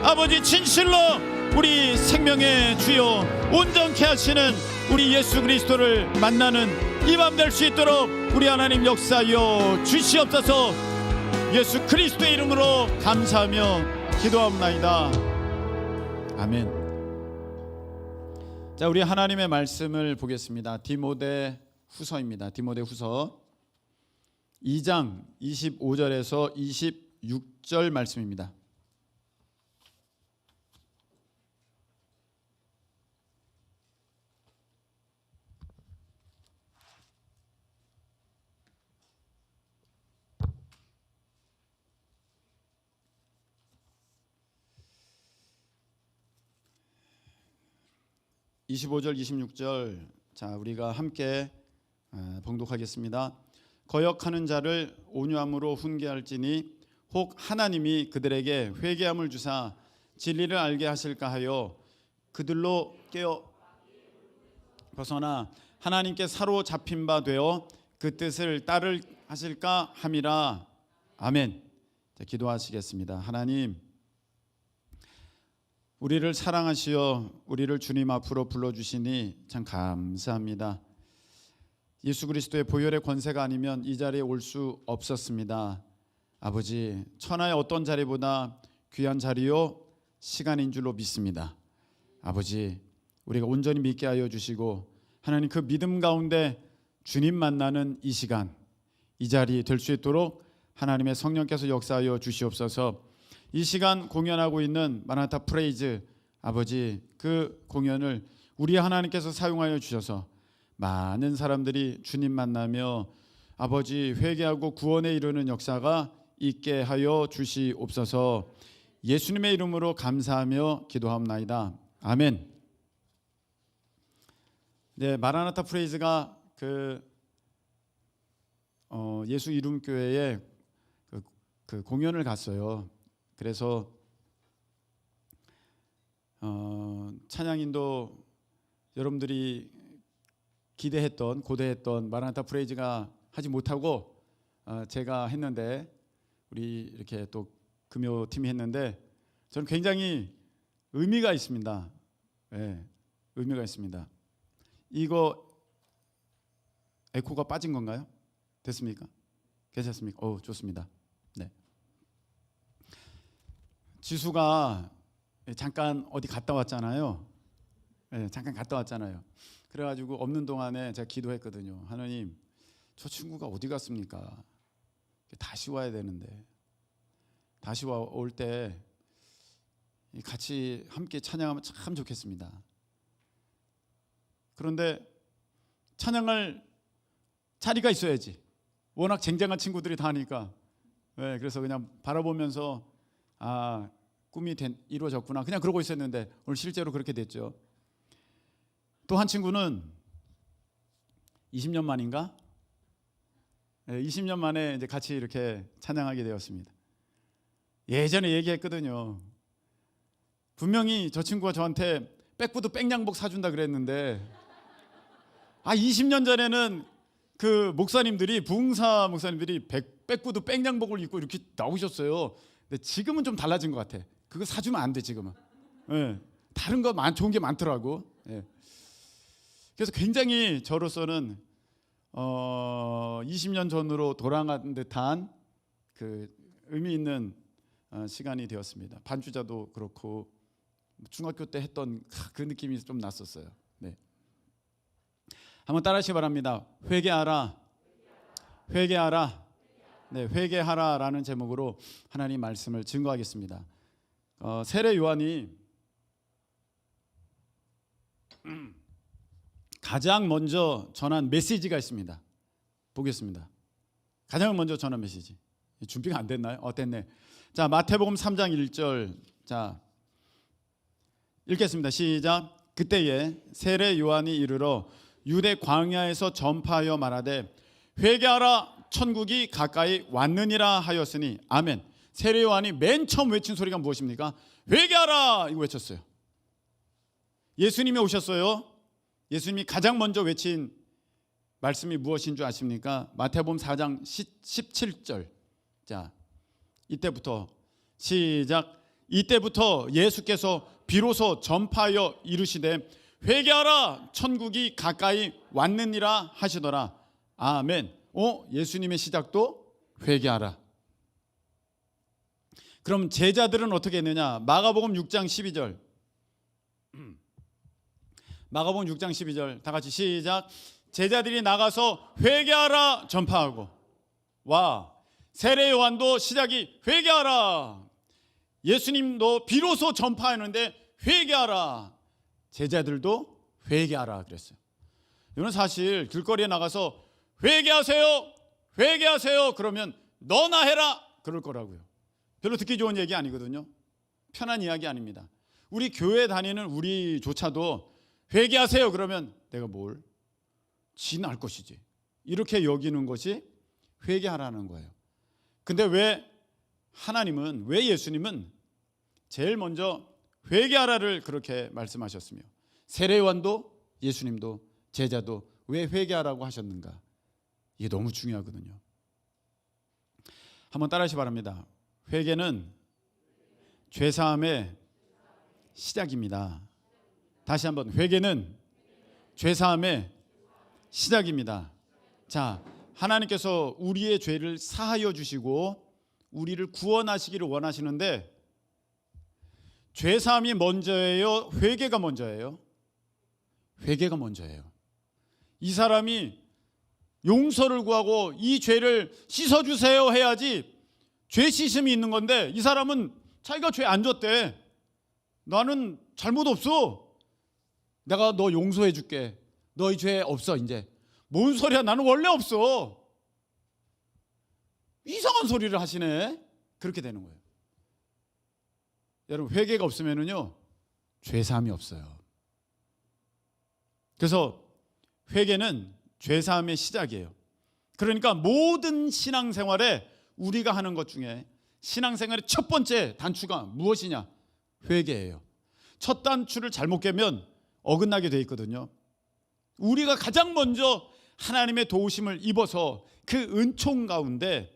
아버지 진실로 우리 생명의 주요 온전케 하시는 우리 예수 그리스도를 만나는 이 밤 될 수 있도록 우리 하나님 역사하여 주시옵소서. 예수 그리스도의 이름으로 감사하며 기도합나이다. 아멘. 자, 우리 하나님의 말씀을 보겠습니다. 디모데 후서입니다. 디모데 후서 2장 25절에서 26절 말씀입니다. (25절) (26절) 자, 우리가 함께 봉독하겠습니다. 거역하는 자를 온유함으로 훈계할지니 혹 하나님이 그들에게 회개함을 주사 진리를 알게 하실까 하여 그들로 깨어 벗어나 하나님께 사로잡힌 바 되어 그 뜻을 따를 하실까 함이라. 아멘. 자, 기도하시겠습니다. 하나님, 우리를 사랑하시어 우리를 주님 앞으로 불러주시니 참 감사합니다. 예수 그리스도의 보혈의 권세가 아니면 이 자리에 올 수 없었습니다. 아버지, 천하의 어떤 자리보다 귀한 자리요 시간인 줄로 믿습니다. 아버지, 우리가 온전히 믿게 하여 주시고 하나님 그 믿음 가운데 주님 만나는 이 시간, 이 자리 될 수 있도록 하나님의 성령께서 역사하여 주시옵소서. 이 시간 공연하고 있는 마라나타 프레이즈, 아버지, 그 공연을 우리 하나님께서 사용하여 주셔서 많은 사람들이 주님 만나며 아버지 회개하고 구원에 이르는 역사가 있게 하여 주시옵소서. 예수님의 이름으로 감사하며 기도합나이다. 아멘. 네, 마라나타 프레이즈가 예수 이름 교회에 그 공연을 갔어요. 그래서 찬양인도 여러분들이 기대했던 고대했던 마라나타 프레이즈가 하지 못하고 제가 했는데, 우리 이렇게 또 금요팀이 했는데 저는 굉장히 의미가 있습니다. 네, 의미가 있습니다. 이거 에코가 빠진 건가요? 됐습니까? 괜찮습니까? 좋습니다. 네. 지수가 잠깐 어디 갔다 왔잖아요. 네, 잠깐 갔다 왔잖아요. 그래가지고 없는 동안에 제가 기도했거든요. 하나님, 저 친구가 어디 갔습니까? 다시 와야 되는데, 다시 올 때 같이 함께 찬양하면 참 좋겠습니다. 그런데 찬양할 자리가 있어야지. 워낙 쟁쟁한 친구들이 다 하니까. 네, 그래서 그냥 바라보면서 꿈이 이루어졌구나, 그냥 그러고 있었는데 오늘 실제로 그렇게 됐죠. 또 한 친구는 20년 만인가? 네, 20년 만에 이제 같이 이렇게 찬양하게 되었습니다. 예전에 얘기했거든요. 분명히 저 친구가 저한테 백구두 백양복 사준다 그랬는데 20년 전에는 그 목사님들이, 부흥사 목사님들이 백구두 백양복을 입고 이렇게 나오셨어요. 근데 지금은 좀 달라진 것 같아. 그거 사주면 안 돼 지금은. 네, 다른 거 좋은 게 많더라고. 네. 그래서 굉장히 저로서는 20년 전으로 돌아간 듯한 그 의미 있는 시간이 되었습니다. 반주자도 그렇고 중학교 때 했던 그 느낌이 좀 났었어요. 네. 한번 따라하시기 바랍니다. 회개하라, 회개하라. 네, 회개하라라는 제목으로 하나님 말씀을 증거하겠습니다. 세례 요한이 가장 먼저 전한 메시지가 있습니다. 보겠습니다. 가장 먼저 전한 메시지. 준비가 안 됐나요? 됐네. 자, 마태복음 3장 1절. 자, 읽겠습니다. 시작. 그때에 세례 요한이 이르러 유대 광야에서 전파하여 말하되 회개하라, 천국이 가까이 왔느니라 하였으니. 아멘. 세례 요한이 맨 처음 외친 소리가 무엇입니까? 회개하라, 이거 외쳤어요. 예수님이 오셨어요. 예수님이 가장 먼저 외친 말씀이 무엇인 줄 아십니까? 마태복음 4장 17절. 자, 이때부터 시작. 이때부터 예수께서 비로소 전파하여 이르시되 회개하라 천국이 가까이 왔느니라 하시더라. 아멘. 예수님의 시작도 회개하라. 그럼 제자들은 어떻게 했느냐? 마가복음 6장 12절. 마가복음 6장 12절 다 같이 시작. 제자들이 나가서 회개하라 전파하고 와 세례 요한도 시작이 회개하라. 예수님도 비로소 전파하는데 회개하라. 제자들도 회개하라 그랬어요. 이건 사실 길거리에 나가서 회개하세요 회개하세요 그러면 너나 해라 그럴 거라고요. 별로 듣기 좋은 얘기 아니거든요. 편한 이야기 아닙니다. 우리 교회 다니는 우리조차도 회개하세요 그러면 내가 뭘 지날 것이지 이렇게 여기는 것이 회개하라는 거예요. 근데 왜 하나님은, 왜 예수님은 제일 먼저 회개하라를 그렇게 말씀하셨으며 세례요한도 예수님도 제자도 왜 회개하라고 하셨는가? 이게 너무 중요하거든요. 한번 따라하시기 바랍니다. 회개는 죄사함의 시작입니다. 다시 한번, 회개는 죄사함의 시작입니다. 자, 하나님께서 우리의 죄를 사하여 주시고 우리를 구원하시기를 원하시는데 죄사함이 먼저예요? 회개가 먼저예요? 회개가 먼저예요. 이 사람이 용서를 구하고 이 죄를 씻어주세요 해야지 죄 씻음이 있는 건데 이 사람은 자기가 죄 안 졌대. 나는 잘못 없어. 내가 너 용서해 줄게. 너희 죄 없어 이제. 뭔 소리야, 나는 원래 없어. 이상한 소리를 하시네. 그렇게 되는 거예요. 여러분, 회개가 없으면은요 죄사함이 없어요. 그래서 회개는 죄사함의 시작이에요. 그러니까 모든 신앙생활에 우리가 하는 것 중에 신앙생활의 첫 번째 단추가 무엇이냐? 회개예요. 첫 단추를 잘못 깨면 어긋나게 돼 있거든요. 우리가 가장 먼저 하나님의 도우심을 입어서 그 은총 가운데,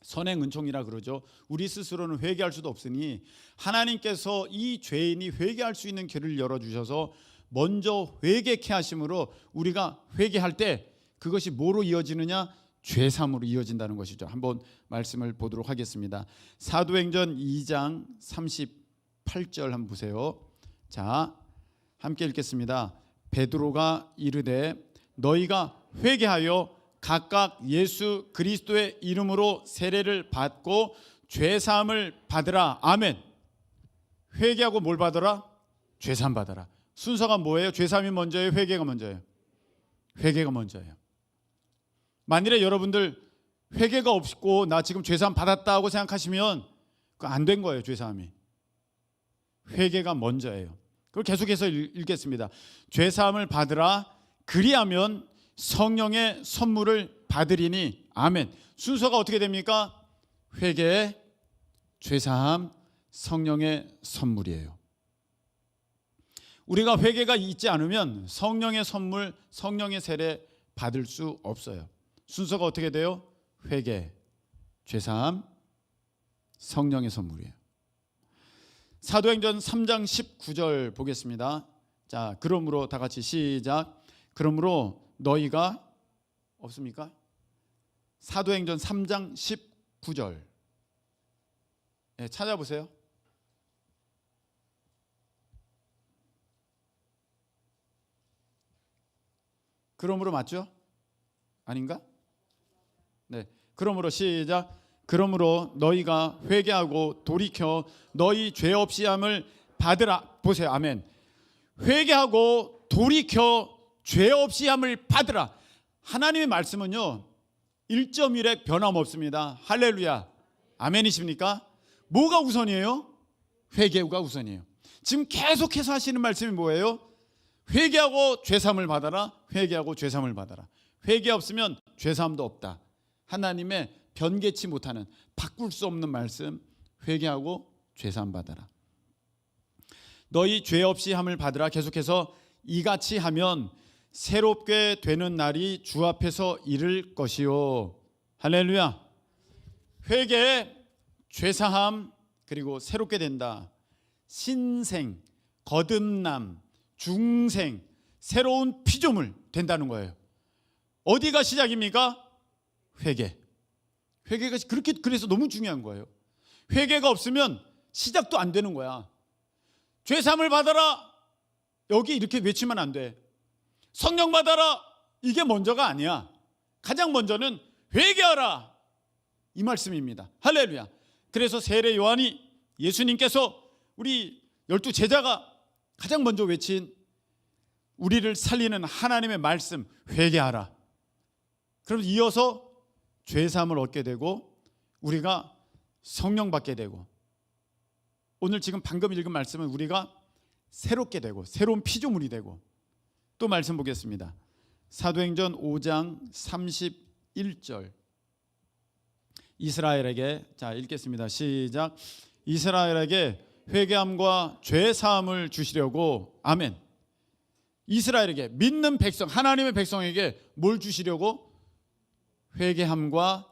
선행 은총이라 그러죠. 우리 스스로는 회개할 수도 없으니 하나님께서 이 죄인이 회개할 수 있는 길을 열어주셔서 먼저 회개케 하심으로 우리가 회개할 때 그것이 뭐로 이어지느냐? 죄사함으로 이어진다는 것이죠. 한번 말씀을 보도록 하겠습니다. 사도행전 2장 38절 한번 보세요. 자, 함께 읽겠습니다. 베드로가 이르되 너희가 회개하여 각각 예수 그리스도의 이름으로 세례를 받고 죄사함을 받으라. 아멘. 회개하고 뭘 받으라? 죄사함 받아라. 순서가 뭐예요? 죄사함이 먼저예요? 회개가 먼저예요? 회개가 먼저예요. 만일에 여러분들 회개가 없고 나 지금 죄사함 받았다고 생각하시면 그거 안 된 거예요. 죄사함이. 회개가 먼저예요. 그걸 계속해서 읽겠습니다. 죄사함을 받으라. 그리하면 성령의 선물을 받으리니. 아멘. 순서가 어떻게 됩니까? 회개, 죄사함, 성령의 선물이에요. 우리가 회개가 있지 않으면 성령의 선물, 성령의 세례 받을 수 없어요. 순서가 어떻게 돼요? 회개, 죄사함, 성령의 선물이에요. 사도행전 3장 19절 보겠습니다. 자, 그러므로 다 같이 시작. 그러므로 너희가 없습니까? 사도행전 3장 19절. 네, 찾아보세요. 그러므로 맞죠? 아닌가? 네. 그러므로 시작. 그러므로 너희가 회개하고 돌이켜 너희 죄 없이 함을 받으라. 보세요. 아멘. 회개하고 돌이켜 죄 없이 함을 받으라. 하나님의 말씀은요 1.1획 변함없습니다. 할렐루야. 아멘이십니까? 뭐가 우선이에요? 회개가 우선이에요. 지금 계속해서 하시는 말씀이 뭐예요? 회개하고 죄사함을 받아라. 회개하고 죄사함을 받아라. 회개 없으면 죄사함도 없다. 하나님의 변개치 못하는, 바꿀 수 없는 말씀. 회개하고 죄사함 받아라. 너희 죄 없이 함을 받으라. 계속해서 이같이 하면 새롭게 되는 날이 주 앞에서 이를 것이요. 할렐루야. 회개, 죄사함, 그리고 새롭게 된다. 신생, 거듭남, 중생, 새로운 피조물 된다는 거예요. 어디가 시작입니까? 회개. 회개가 그렇게 그래서 너무 중요한 거예요. 회개가 없으면 시작도 안 되는 거야. 죄 사함을 받아라. 여기 이렇게 외치면 안 돼. 성령 받아라. 이게 먼저가 아니야. 가장 먼저는 회개하라. 이 말씀입니다. 할렐루야. 그래서 세례 요한이 예수님께서 우리 12 제자가 가장 먼저 외친 우리를 살리는 하나님의 말씀, 회개하라. 그럼 이어서 죄사함을 얻게 되고 우리가 성령 받게 되고, 오늘 지금 방금 읽은 말씀은 우리가 새롭게 되고 새로운 피조물이 되고. 또 말씀 보겠습니다. 사도행전 5장 31절. 이스라엘에게, 자 읽겠습니다. 시작. 이스라엘에게 회개함과 죄 사함을 주시려고. 아멘. 이스라엘에게, 믿는 백성, 하나님의 백성에게 뭘 주시려고? 회개함과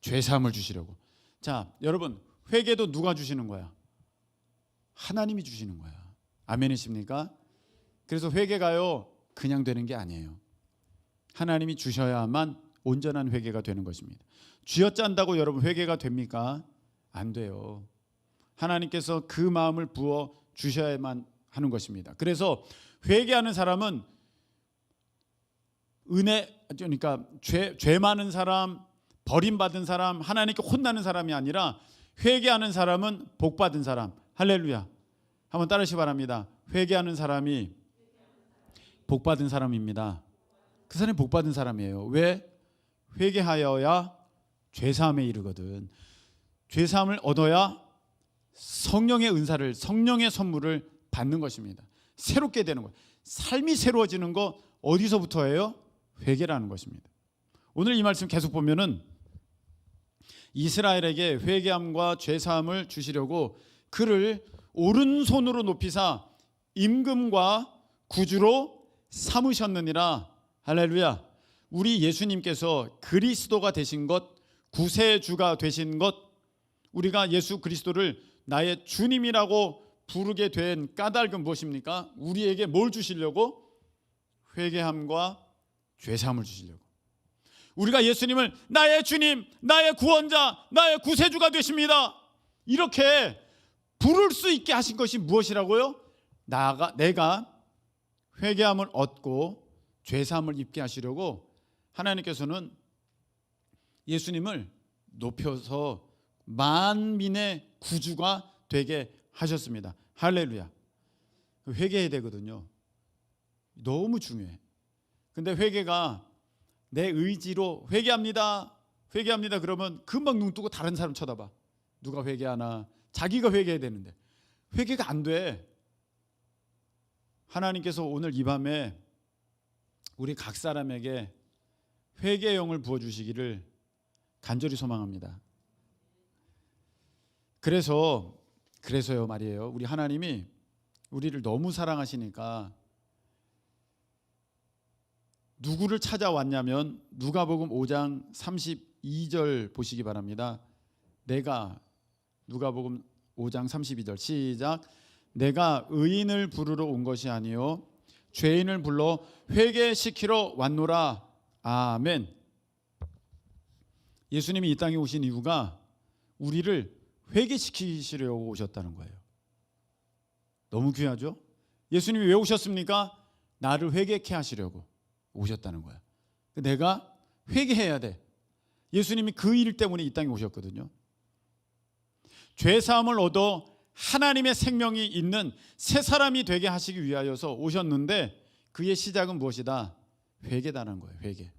죄 사함을 주시려고. 자, 여러분, 회개도 누가 주시는 거야? 하나님이 주시는 거야. 아멘이십니까? 그래서 회개가요 그냥 되는 게 아니에요. 하나님이 주셔야만 온전한 회개가 되는 것입니다. 쥐어짠다고 여러분 회개가 됩니까? 안 돼요. 하나님께서 그 마음을 부어 주셔야만 하는 것입니다. 그래서 회개하는 사람은 은혜, 그러니까 죄 많은 사람, 버림받은 사람, 하나님께 혼나는 사람이 아니라 회개하는 사람은 복받은 사람. 할렐루야. 한번 따르시기 바랍니다. 회개하는 사람이 복받은 사람입니다. 그 사람이 복받은 사람이에요. 왜? 회개하여야 죄사함에 이르거든. 죄사함을 얻어야 성령의 은사를, 성령의 선물을 받는 것입니다. 새롭게 되는 것. 삶이 새로워지는 거 어디서부터예요? 회개라는 것입니다. 오늘 이 말씀 계속 보면은 이스라엘에게 회개함과 죄사함을 주시려고 그를 오른손으로 높이사 임금과 구주로 삼으셨느니라. 할렐루야. 우리 예수님께서 그리스도가 되신 것, 구세주가 되신 것, 우리가 예수 그리스도를 나의 주님이라고 부르게 된 까닭은 무엇입니까? 우리에게 뭘 주시려고? 회개함과 죄사함을 주시려고. 우리가 예수님을 나의 주님, 나의 구원자, 나의 구세주가 되십니다, 이렇게 부를 수 있게 하신 것이 무엇이라고요? 내가 회개함을 얻고 죄사함을 입게 하시려고 하나님께서는 예수님을 높여서 만민의 구주가 되게 하셨습니다. 할렐루야. 회개해야 되거든요. 너무 중요해. 근데 회개가 내 의지로 회개합니다 그러면 금방 눈 뜨고 다른 사람 쳐다봐. 누가 회개하나? 자기가 회개해야 되는데 회개가 안 돼. 하나님께서 오늘 이 밤에 우리 각 사람에게 회개의 영을 부어주시기를 간절히 소망합니다. 그래서요 말이에요. 우리 하나님이 우리를 너무 사랑하시니까 누구를 찾아왔냐면 누가복음 5장 32절 보시기 바랍니다. 누가복음 5장 32절 시작. 내가 의인을 부르러 온 것이 아니요 죄인을 불러 회개시키러 왔노라. 아멘. 예수님이 이 땅에 오신 이유가 우리를 회개시키시려고 오셨다는 거예요. 너무 귀하죠? 예수님이 왜 오셨습니까? 나를 회개케 하시려고 오셨다는 거야. 내가 회개해야 돼. 예수님이 그 일 때문에 이 땅에 오셨거든요. 죄사함을 얻어 하나님의 생명이 있는 새 사람이 되게 하시기 위하여서 오셨는데 그의 시작은 무엇이다? 회개다는 거예요. 회개.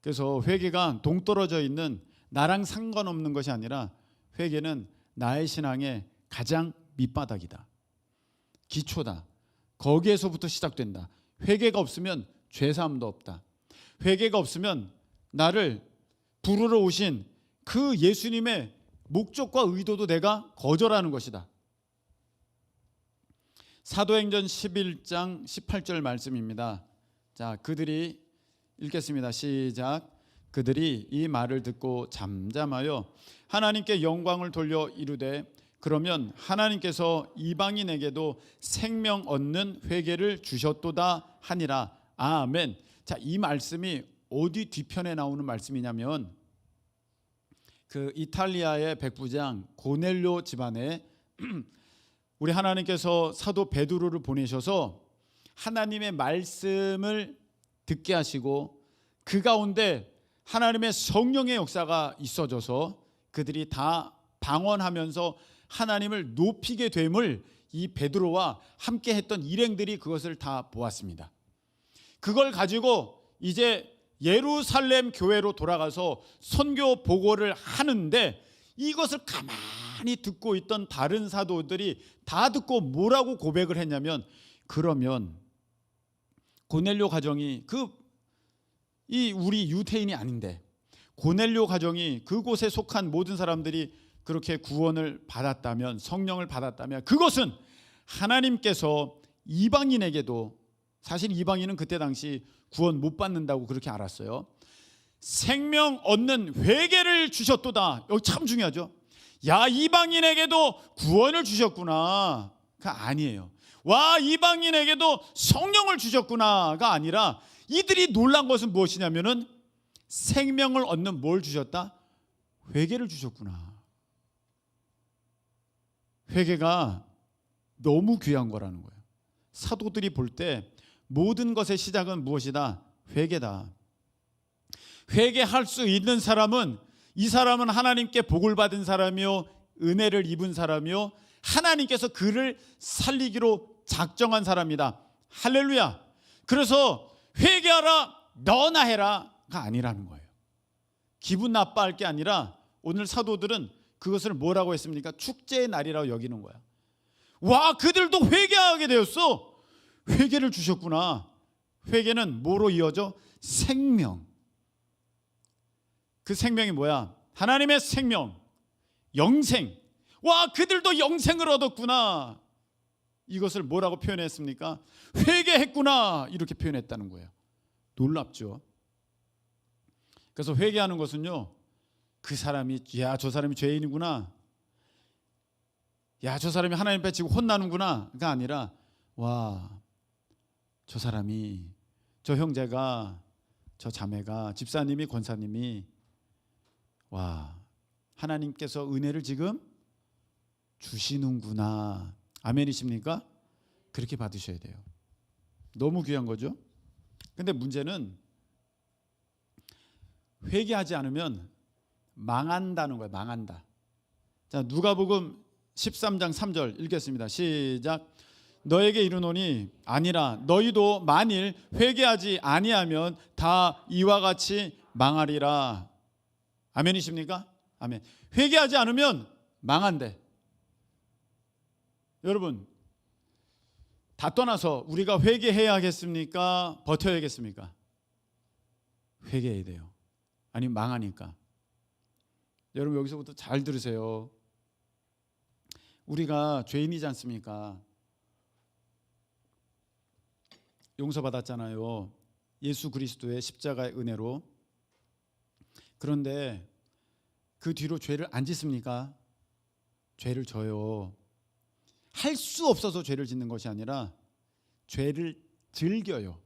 그래서 회개가 동떨어져 있는 나랑 상관없는 것이 아니라 회개는 나의 신앙의 가장 밑바닥이다. 기초다. 거기에서부터 시작된다. 회개가 없으면 죄사함도 없다. 회개가 없으면 나를 부르러 오신 그 예수님의 목적과 의도도 내가 거절하는 것이다. 사도행전 11장 18절 말씀입니다. 자, 그들이 읽겠습니다. 시작. 그들이 이 말을 듣고 잠잠하여 하나님께 영광을 돌려 이르되 그러면 하나님께서 이방인에게도 생명 얻는 회개를 주셨도다 하니라. 아멘. 자, 이 말씀이 어디 뒤편에 나오는 말씀이냐면 그 이탈리아의 백부장 고넬료 집안에 우리 하나님께서 사도 베드로를 보내셔서 하나님의 말씀을 듣게 하시고 그 가운데 하나님의 성령의 역사가 있어져서 그들이 다 방언하면서 하나님을 높이게 됨을 이 베드로와 함께 했던 일행들이 그것을 다 보았습니다. 그걸 가지고 이제 예루살렘 교회로 돌아가서 선교 보고를 하는데 이것을 가만히 듣고 있던 다른 사도들이 다 듣고 뭐라고 고백을 했냐면, 그러면 고넬료 가정이 우리 유대인이 아닌데 고넬료 가정이 그곳에 속한 모든 사람들이 그렇게 구원을 받았다면, 성령을 받았다면, 그것은 하나님께서 이방인에게도, 사실 이방인은 그때 당시 구원 못 받는다고 그렇게 알았어요, 생명 얻는 회개를 주셨도다. 여기 참 중요하죠. 야, 이방인에게도 구원을 주셨구나가 아니에요. 와, 이방인에게도 성령을 주셨구나가 아니라 이들이 놀란 것은 무엇이냐면은 생명을 얻는 뭘 주셨다? 회개를 주셨구나. 회개가 너무 귀한 거라는 거예요. 사도들이 볼 때 모든 것의 시작은 무엇이다? 회개다. 회개할 수 있는 사람은, 이 사람은 하나님께 복을 받은 사람이요, 은혜를 입은 사람이요, 하나님께서 그를 살리기로 작정한 사람이다. 할렐루야. 그래서 회개하라, 너나 해라가 아니라는 거예요. 기분 나빠할 게 아니라 오늘 사도들은 그것을 뭐라고 했습니까? 축제의 날이라고 여기는 거야. 와, 그들도 회개하게 되었어. 회개를 주셨구나. 회개는 뭐로 이어져? 생명. 그 생명이 뭐야? 하나님의 생명, 영생. 와, 그들도 영생을 얻었구나. 이것을 뭐라고 표현했습니까? 회개했구나, 이렇게 표현했다는 거예요. 놀랍죠. 그래서 회개하는 것은요, 그 사람이, 야, 저 사람이 죄인이구나, 야, 저 사람이 하나님 앞에 지금 혼나는구나가 아니라, 와, 저 사람이, 저 형제가, 저 자매가, 집사님이, 권사님이, 와, 하나님께서 은혜를 지금 주시는구나. 아멘이십니까? 그렇게 받으셔야 돼요. 너무 귀한 거죠. 근데 문제는 회개하지 않으면 망한다는 거예요. 망한다. 자, 누가복음 13장 3절 읽겠습니다. 시작. 너에게 이르노니 아니라 너희도 만일 회개하지 아니하면 다 이와 같이 망하리라. 아멘이십니까? 아멘. 회개하지 않으면 망한대. 여러분, 다 떠나서 우리가 회개해야겠습니까? 버텨야겠습니까? 회개해야 돼요. 아니면 망하니까. 여러분, 여기서부터 잘 들으세요. 우리가 죄인이지 않습니까? 용서받았잖아요. 예수 그리스도의 십자가의 은혜로. 그런데 그 뒤로 죄를 안 짓습니까? 죄를 져요. 할 수 없어서 죄를 짓는 것이 아니라 죄를 즐겨요.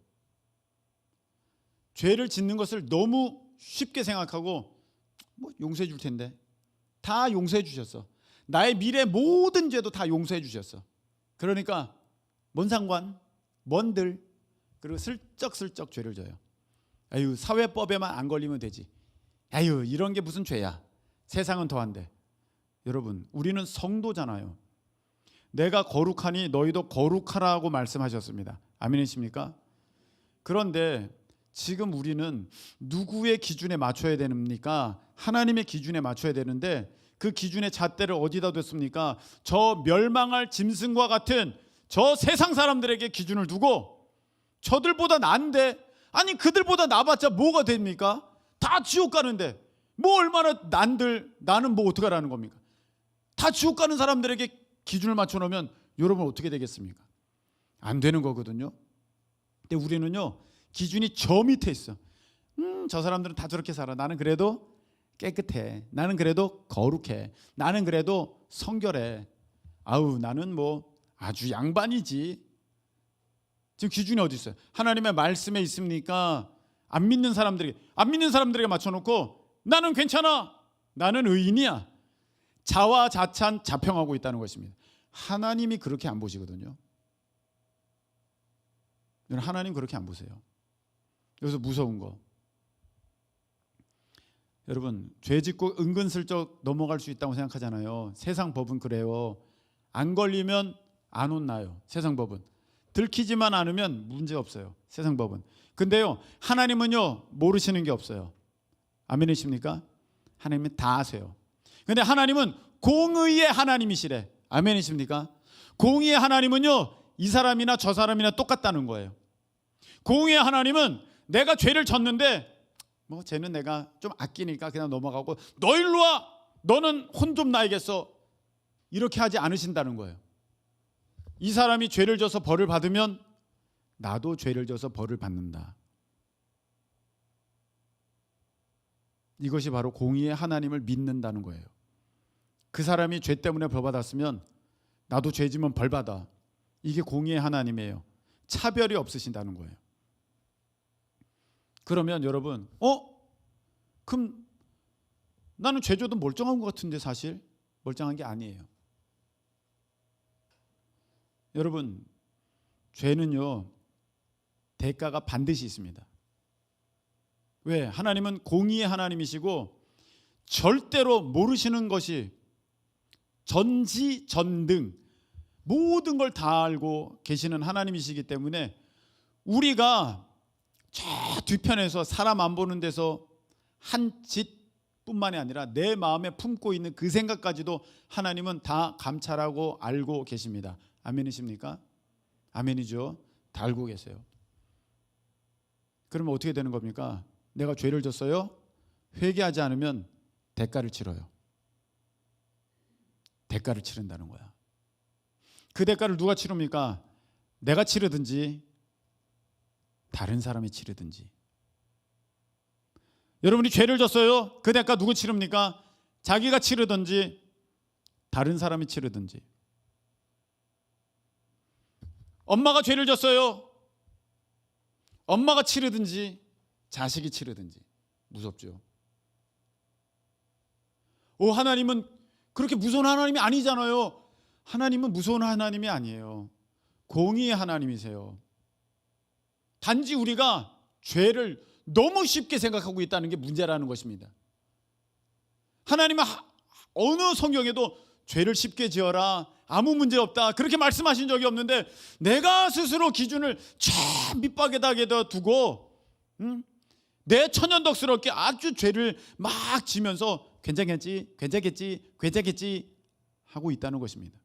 죄를 짓는 것을 너무 쉽게 생각하고, 뭐 용서해 줄 텐데. 다 용서해 주셨어. 나의 미래 모든 죄도 다 용서해 주셨어. 그러니까 뭔 상관? 뭔들? 그리고 슬쩍슬쩍 죄를 져요. 아유, 사회법에만 안 걸리면 되지. 아유, 이런 게 무슨 죄야. 세상은 더한데. 여러분, 우리는 성도잖아요. 내가 거룩하니 너희도 거룩하라고 말씀하셨습니다. 아멘이십니까? 그런데 지금 우리는 누구의 기준에 맞춰야 됩니까? 하나님의 기준에 맞춰야 되는데 그 기준의 잣대를 어디다 뒀습니까? 저 멸망할 짐승과 같은 저 세상 사람들에게 기준을 두고, 저들보다 난데, 아니 그들보다 나봤자 뭐가 됩니까? 다 지옥 가는데 뭐 얼마나 나는 뭐 어떡하라는 겁니까? 다 지옥 가는 사람들에게 기준을 맞춰놓으면 여러분 어떻게 되겠습니까? 안 되는 거거든요. 근데 우리는요, 기준이 저 밑에 있어. 저 사람들은 다 저렇게 살아. 나는 그래도 깨끗해. 나는 그래도 거룩해. 나는 그래도 성결해. 아우 나는 뭐 아주 양반이지. 지금 기준이 어디 있어요? 하나님의 말씀에 있습니까? 안 믿는 사람들에게 맞춰놓고 나는 괜찮아, 나는 의인이야, 자화자찬 자평하고 있다는 것입니다. 하나님이 그렇게 안 보시거든요. 하나님 그렇게 안 보세요. 여기서 무서운 거, 여러분 죄 짓고 은근슬쩍 넘어갈 수 있다고 생각하잖아요. 세상 법은 그래요. 안 걸리면 안 혼나요. 세상 법은 들키지만 않으면 문제 없어요. 세상 법은. 근데요 하나님은요 모르시는 게 없어요. 아멘이십니까? 하나님은 다 아세요. 근데 하나님은 공의의 하나님이시래. 아멘이십니까? 공의의 하나님은요 이 사람이나 저 사람이나 똑같다는 거예요. 공의의 하나님은 내가 죄를 졌는데 뭐 쟤는 내가 좀 아끼니까 그냥 넘어가고 너 일로 와, 너는 혼 좀 나야겠어, 이렇게 하지 않으신다는 거예요. 이 사람이 죄를 져서 벌을 받으면 나도 죄를 져서 벌을 받는다. 이것이 바로 공의의 하나님을 믿는다는 거예요. 그 사람이 죄 때문에 벌 받았으면 나도 죄 지면 벌 받아. 이게 공의의 하나님이에요. 차별이 없으신다는 거예요. 그러면 여러분 그럼 나는 죄 져도 멀쩡한 것 같은데 사실 멀쩡한 게 아니에요. 여러분 죄는요 대가가 반드시 있습니다. 왜? 하나님은 공의의 하나님이시고 절대로 모르시는 것이 전지전능 모든 걸 다 알고 계시는 하나님이시기 때문에 우리가 저 뒤편에서 사람 안 보는 데서 한 짓뿐만이 아니라 내 마음에 품고 있는 그 생각까지도 하나님은 다 감찰하고 알고 계십니다. 아멘이십니까? 아멘이죠. 다 알고 계세요. 그러면 어떻게 되는 겁니까? 내가 죄를 졌어요? 회개하지 않으면 대가를 치러요. 대가를 치른다는 거야. 그 대가를 누가 치릅니까? 내가 치르든지 다른 사람이 치르든지. 여러분이 죄를 졌어요? 그 대가 누구 치릅니까? 자기가 치르든지 다른 사람이 치르든지. 엄마가 죄를 졌어요? 엄마가 치르든지 자식이 치르든지. 무섭죠. 하나님은 그렇게 무서운 하나님이 아니잖아요. 하나님은 무서운 하나님이 아니에요. 공의의 하나님이세요. 단지 우리가 죄를 너무 쉽게 생각하고 있다는 게 문제라는 것입니다. 하나님은 어느 성경에도 죄를 쉽게 지어라, 아무 문제 없다, 그렇게 말씀하신 적이 없는데 내가 스스로 기준을 저 밑바닥에다 두고 내 천연덕스럽게 아주 죄를 막 지면서 괜찮겠지 하고 있다는 것입니다.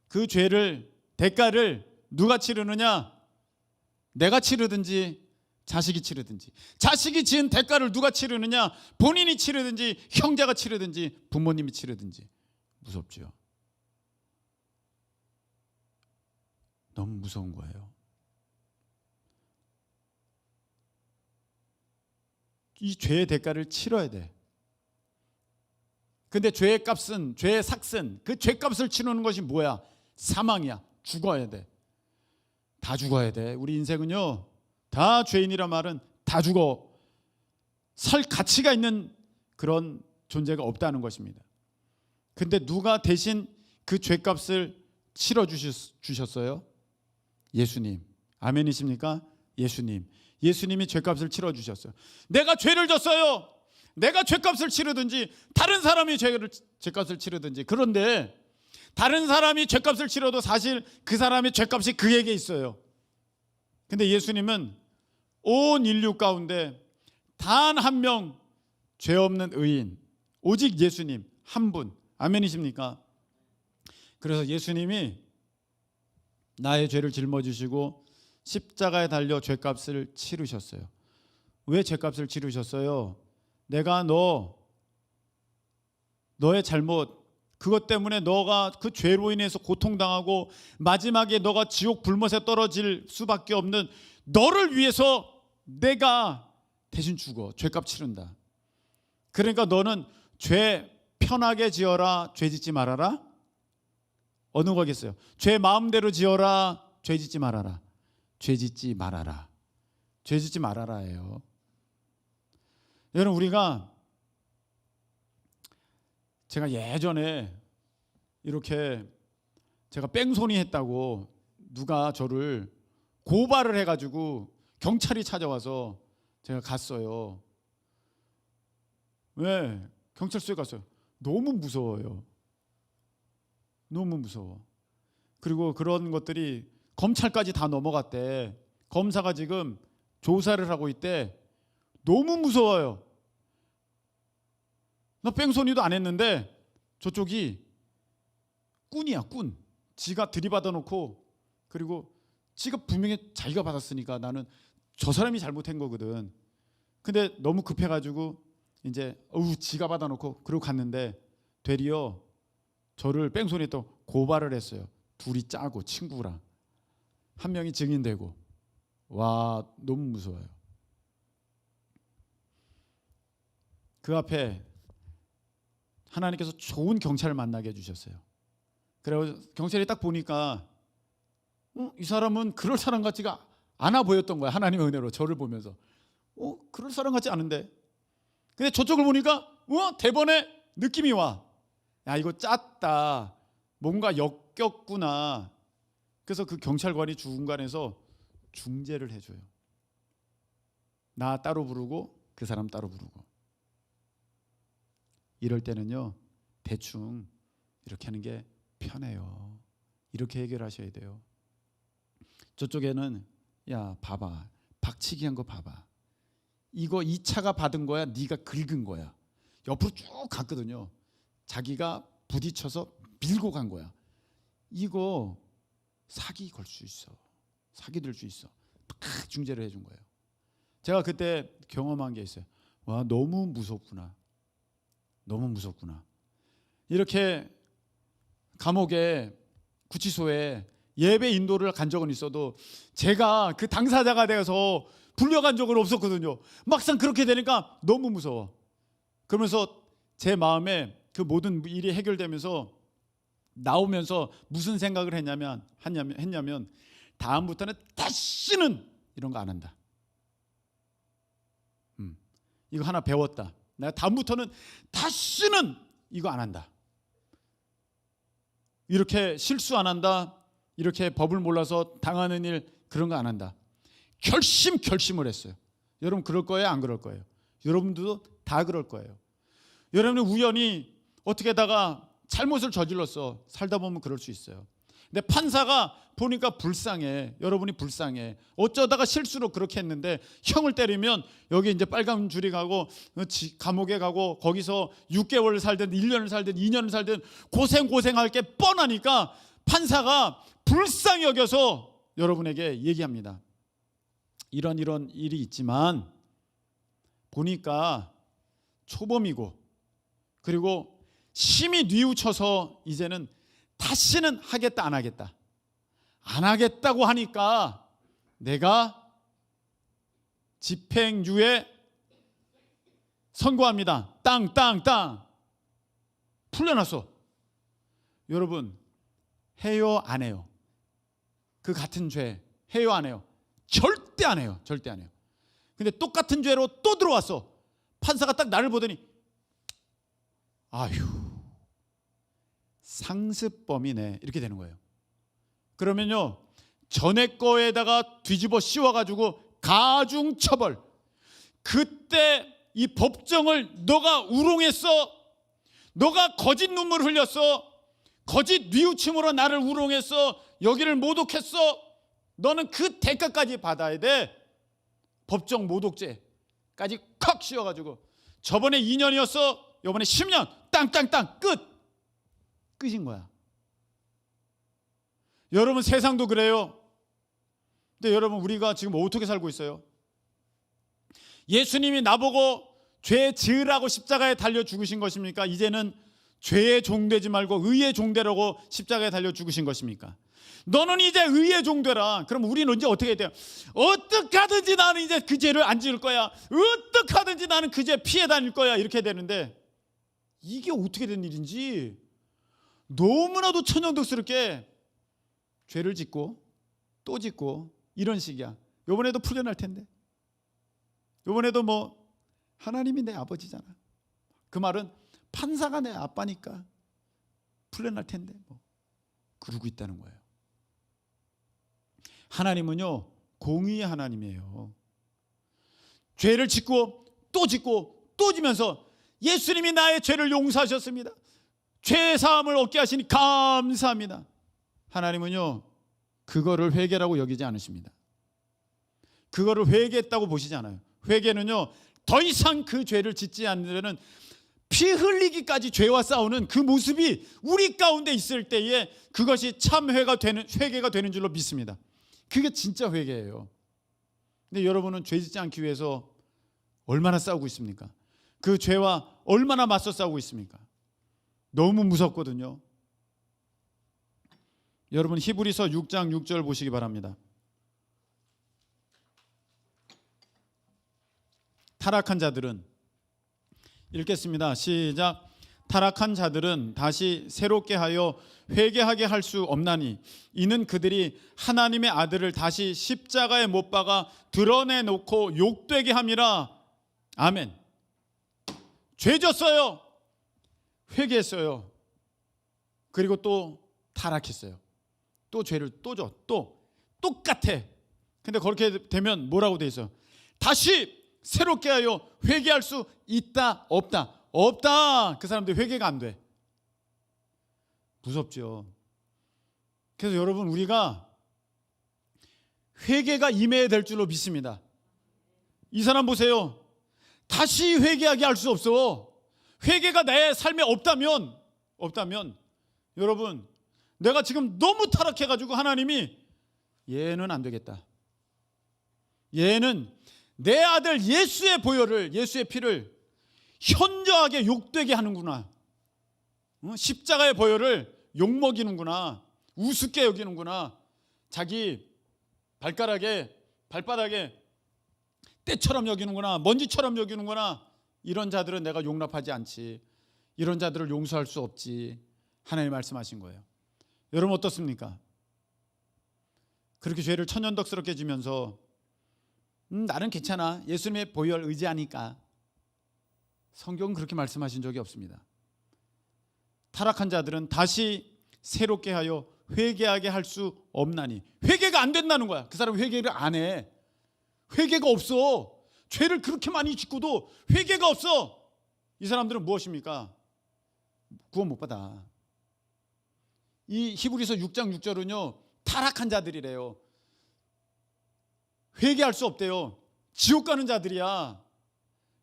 그 죄를 대가를 누가 치르느냐? 내가 치르든지 자식이 치르든지. 자식이 지은 대가를 누가 치르느냐? 본인이 치르든지 형제가 치르든지 부모님이 치르든지. 무섭죠. 너무 무서운 거예요. 이 죄의 대가를 치러야 돼. 근데 죄의 값은, 죄의 삭은, 그 죄값을 치르는 것이 뭐야? 사망이야. 죽어야 돼. 다 죽어야 돼. 우리 인생은요, 다 죄인이란 말은 다 죽어. 살 가치가 있는 그런 존재가 없다는 것입니다. 근데 누가 대신 그 죄값을 치러 주셨어요? 예수님. 아멘이십니까? 예수님. 예수님이 죄값을 치러 주셨어요. 내가 죄를 졌어요. 내가 죄값을 치르든지 다른 사람이 죄값을 치르든지. 그런데 다른 사람이 죄값을 치러도 사실 그 사람의 죄값이 그에게 있어요. 근데 예수님은 온 인류 가운데 단 한 명 죄 없는 의인, 오직 예수님 한 분. 아멘이십니까? 그래서 예수님이 나의 죄를 짊어지시고 십자가에 달려 죄값을 치르셨어요. 왜 죄값을 치르셨어요? 내가 너의 잘못, 그것 때문에 너가 그 죄로 인해서 고통당하고 마지막에 너가 지옥 불못에 떨어질 수밖에 없는 너를 위해서 내가 대신 죽어. 죄값 치른다. 그러니까 너는 죄 편하게 지어라, 죄 짓지 말아라. 어느 거겠어요? 죄 마음대로 지어라, 죄 짓지 말아라. 죄 짓지 말아라. 죄 짓지 말아라예요. 여러분, 우리가 제가 예전에 이렇게 제가 뺑소니 했다고 누가 저를 고발을 해가지고 경찰이 찾아와서 제가 갔어요. 왜? 경찰서에 갔어요. 너무 무서워요. 너무 무서워. 그리고 그런 것들이 검찰까지 다 넘어갔대. 검사가 지금 조사를 하고 있대. 너무 무서워요. 나 뺑소니도 안 했는데 저쪽이 꾼이야, 꾼. 지가 들이받아 놓고, 그리고 지가 분명히 자기가 받았으니까 나는 저 사람이 잘못한 거거든. 근데 너무 급해가지고 이제 지가 받아 놓고 그러고 갔는데 되리어 저를 뺑소니 또 고발을 했어요. 둘이 짜고 친구랑 한 명이 증인되고. 와, 너무 무서워요. 그 앞에 하나님께서 좋은 경찰을 만나게 해주셨어요. 그래서 경찰이 딱 보니까 이 사람은 그럴 사람 같지가 않아 보였던 거야. 하나님의 은혜로 저를 보면서 그럴 사람 같지 않은데. 근데 저쪽을 보니까 대번에 느낌이 와. 야, 이거 짰다. 뭔가 역겹구나. 그래서 그 경찰관이 중간에서 중재를 해줘요. 나 따로 부르고 그 사람 따로 부르고. 이럴 때는요, 대충 이렇게 하는 게 편해요. 이렇게 해결하셔야 돼요. 저쪽에는 야, 봐봐, 박치기 한 거 봐봐. 이거 2차가 받은 거야, 네가 긁은 거야. 옆으로 쭉 갔거든요. 자기가 부딪혀서 밀고 간 거야. 이거 사기 걸 수 있어. 사기 들 수 있어. 딱 중재를 해준 거예요. 제가 그때 경험한 게 있어요. 와, 너무 무섭구나. 너무 무섭구나. 이렇게 감옥에, 구치소에 예배 인도를 간 적은 있어도 제가 그 당사자가 되어서 불려간 적은 없었거든요. 막상 그렇게 되니까 너무 무서워. 그러면서 제 마음에 그 모든 일이 해결되면서 나오면서 무슨 생각을 했냐면 다음부터는 다시는 이런 거 안 한다. 이거 하나 배웠다. 내가 다음부터는 다시는 이거 안 한다. 이렇게 실수 안 한다. 이렇게 법을 몰라서 당하는 일, 그런 거 안 한다. 결심을 했어요. 여러분 그럴 거예요, 안 그럴 거예요? 여러분들도 다 그럴 거예요. 여러분이 우연히 어떻게다가 잘못을 저질렀어. 살다 보면 그럴 수 있어요. 근데 판사가 보니까 불쌍해. 여러분이 불쌍해. 어쩌다가 실수로 그렇게 했는데 형을 때리면 여기 이제 빨간 줄이 가고 감옥에 가고 거기서 6개월을 살든 1년을 살든 2년을 살든 고생할 게 뻔하니까 판사가 불쌍히 여겨서 여러분에게 얘기합니다. 이런 일이 있지만 보니까 초범이고, 그리고 심히 뉘우쳐서 이제는 다시는 하겠다 안 하겠다. 안 하겠다고 하니까 내가 집행유예 선고합니다. 땅 풀려났어. 여러분 해요 안 해요? 그 같은 죄 해요 안 해요? 절대 안 해요. 절대 안 해요. 근데 똑같은 죄로 또 들어왔어. 판사가 딱 나를 보더니 아휴, 상습범이네, 이렇게 되는 거예요. 그러면요, 전에 거에다가 뒤집어 씌워가지고 가중처벌. 그때 이 법정을 너가 우롱했어. 너가 거짓 눈물 흘렸어. 거짓 뉘우침으로 나를 우롱했어. 여기를 모독했어. 너는 그 대가까지 받아야 돼. 법정 모독죄까지 컥 씌워가지고 저번에 2년이었어. 이번에 10년. 땅 끝인 거야. 여러분 세상도 그래요. 근데 여러분 우리가 지금 어떻게 살고 있어요? 예수님이 나보고 죄 지으라고 십자가에 달려 죽으신 것입니까? 이제는 죄의 종되지 말고 의의 종되라고 십자가에 달려 죽으신 것입니까? 너는 이제 의의 종되라. 그럼 우리는 이제 어떻게 돼요? 어떻게 하든지 나는 이제 그 죄를 안 지을 거야. 어떻게 하든지 나는 그 죄 피해 다닐 거야. 이렇게 되는데 이게 어떻게 된 일인지 너무나도 천연덕스럽게 죄를 짓고 또 짓고 이런 식이야. 이번에도 풀려날 텐데, 이번에도 뭐 하나님이 내 아버지잖아, 그 말은 판사가 내 아빠니까 풀려날 텐데, 뭐 그러고 있다는 거예요. 하나님은요, 공의의 하나님이에요. 죄를 짓고 또 짓고 또 지면서 예수님이 나의 죄를 용서하셨습니다, 죄 사함을 얻게 하시니 감사합니다. 하나님은요, 그거를 회개라고 여기지 않으십니다. 그거를 회개했다고 보시지 않아요. 회개는요, 더 이상 그 죄를 짓지 않으려는 피 흘리기까지 죄와 싸우는 그 모습이 우리 가운데 있을 때에 그것이 참 회개가 되는 줄로 믿습니다. 그게 진짜 회개예요. 근데 여러분은 죄 짓지 않기 위해서 얼마나 싸우고 있습니까? 그 죄와 얼마나 맞서 싸우고 있습니까? 너무 무섭거든요. 여러분 히브리서 6장 6절 보시기 바랍니다. 타락한 자들은, 읽겠습니다. 시작. 타락한 자들은 다시 새롭게 하여 회개하게 할 수 없나니 이는 그들이 하나님의 아들을 다시 십자가에 못 박아 드러내놓고 욕되게 함이라. 아멘. 죄 졌어요, 회개했어요, 그리고 또 타락했어요, 또 죄를 또 져, 또 똑같아. 근데 그렇게 되면 뭐라고 돼 있어요? 다시 새롭게 하여 회개할 수 있다 없다? 없다. 그 사람들 회개가 안 돼. 무섭죠. 그래서 여러분, 우리가 회개가 임해야 될 줄로 믿습니다. 이 사람 보세요, 다시 회개하게 할 수 없어. 회개가 내 삶에 없다면 여러분, 내가 지금 너무 타락해가지고 하나님이 얘는 안 되겠다, 얘는 내 아들 예수의 보혈을, 예수의 피를 현저하게 욕되게 하는구나, 십자가의 보혈을 욕먹이는구나, 우습게 여기는구나, 자기 발바닥에 때처럼 여기는구나, 먼지처럼 여기는구나, 이런 자들은 내가 용납하지 않지, 이런 자들을 용서할 수 없지, 하나님 말씀하신 거예요. 여러분 어떻습니까? 그렇게 죄를 천연덕스럽게 지면서 나는 괜찮아, 예수님의 보혈 의지하니까. 성경은 그렇게 말씀하신 적이 없습니다. 타락한 자들은 다시 새롭게 하여 회개하게 할 수 없나니, 회개가 안 된다는 거야. 그 사람은 회개를 안 해. 회개가 없어. 죄를 그렇게 많이 짓고도 회개가 없어. 이 사람들은 무엇입니까? 구원 못 받아. 이 히브리서 6장 6절은요, 타락한 자들이래요. 회개할 수 없대요. 지옥 가는 자들이야.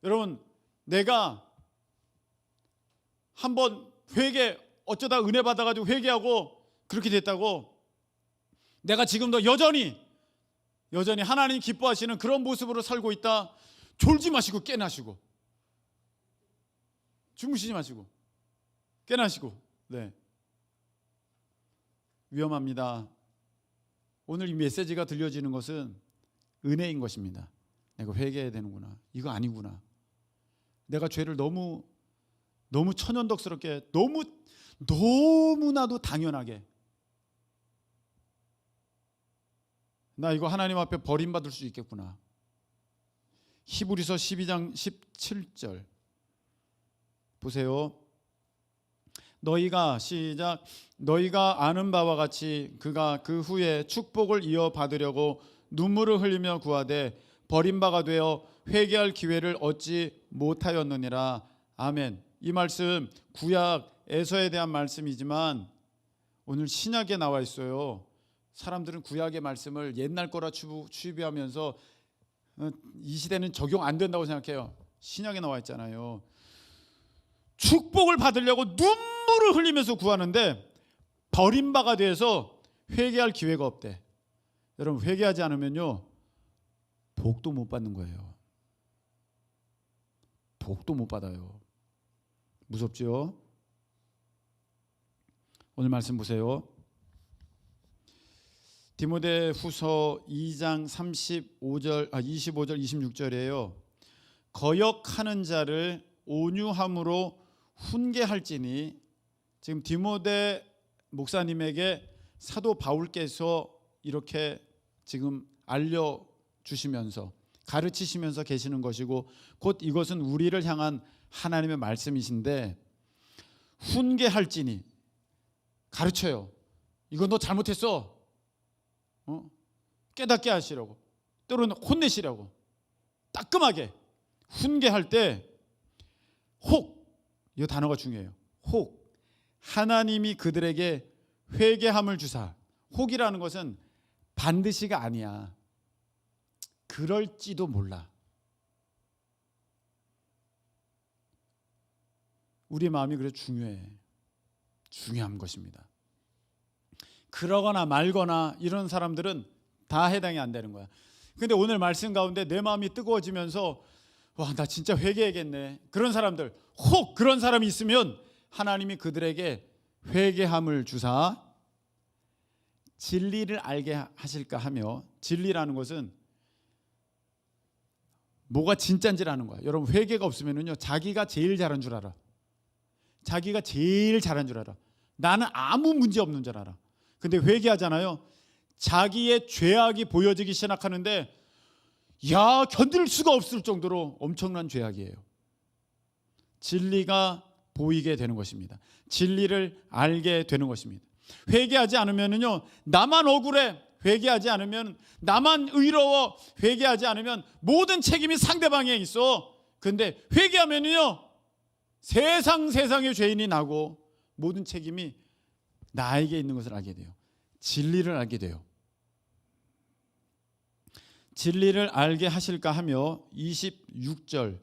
여러분, 내가 한번 어쩌다 은혜 받아가지고 회개하고 그렇게 됐다고 내가 지금도 여전히 하나님 기뻐하시는 그런 모습으로 살고 있다, 졸지 마시고 깨나시고, 주무시지 마시고 깨나시고. 네, 위험합니다. 오늘 이 메시지가 들려지는 것은 은혜인 것입니다. 내가 회개해야 되는구나, 이거 아니구나, 내가 죄를 너무 천연덕스럽게, 너무나도 당연하게, 나 이거 하나님 앞에 버림받을 수 있겠구나. 히브리서 12장 17절 보세요. 너희가 아는 바와 같이 그가 그 후에 축복을 이어받으려고 눈물을 흘리며 구하되 버림바가 되어 회개할 기회를 얻지 못하였느니라. 아멘. 이 말씀 구약 에서에 대한 말씀이지만 오늘 신약에 나와 있어요. 사람들은 구약의 말씀을 옛날 거라 취비하면서 이 시대는 적용 안 된다고 생각해요. 신약에 나와 있잖아요. 축복을 받으려고 눈물을 흘리면서 구하는데 버림바가 돼서 회개할 기회가 없대. 여러분, 회개하지 않으면요, 복도 못 받는 거예요. 복도 못 받아요. 무섭죠? 오늘 말씀 보세요. 디모데후서 2장 25절 26절이에요. 거역하는 자를 온유함으로 훈계할지니 지금 디모데 목사님에게 사도 바울께서 이렇게 지금 알려주시면서 가르치시면서 계시는 것이고, 곧 이것은 우리를 향한 하나님의 말씀이신데, 훈계할지니, 가르쳐요. 이거 너 잘못했어. 깨닫게 하시라고, 때로는 혼내시라고, 따끔하게 훈계할 때 혹, 이 단어가 중요해요. 혹, 하나님이 그들에게 회개함을 주사. 혹이라는 것은 반드시가 아니야. 그럴지도 몰라. 우리 마음이 그래서 중요한 것입니다. 그러거나 말거나 이런 사람들은 다 해당이 안 되는 거야. 근데 오늘 말씀 가운데 내 마음이 뜨거워지면서 와, 나 진짜 회개해야겠네, 그런 사람들, 혹 그런 사람이 있으면 하나님이 그들에게 회개함을 주사 진리를 알게 하실까 하며, 진리라는 것은 뭐가 진짜인지라는 거야. 여러분, 회개가 없으면요, 자기가 제일 잘한 줄 알아. 자기가 제일 잘한 줄 알아. 나는 아무 문제 없는 줄 알아. 근데 회개하잖아요. 자기의 죄악이 보여지기 시작하는데, 야, 견딜 수가 없을 정도로 엄청난 죄악이에요. 진리가 보이게 되는 것입니다. 진리를 알게 되는 것입니다. 회개하지 않으면요, 나만 억울해. 회개하지 않으면 나만 의로워. 회개하지 않으면 모든 책임이 상대방에 있어. 근데 회개하면요, 세상의 죄인이 나고 모든 책임이 나에게 있는 것을 알게 돼요. 진리를 알게 돼요. 진리를 알게 하실까 하며 26절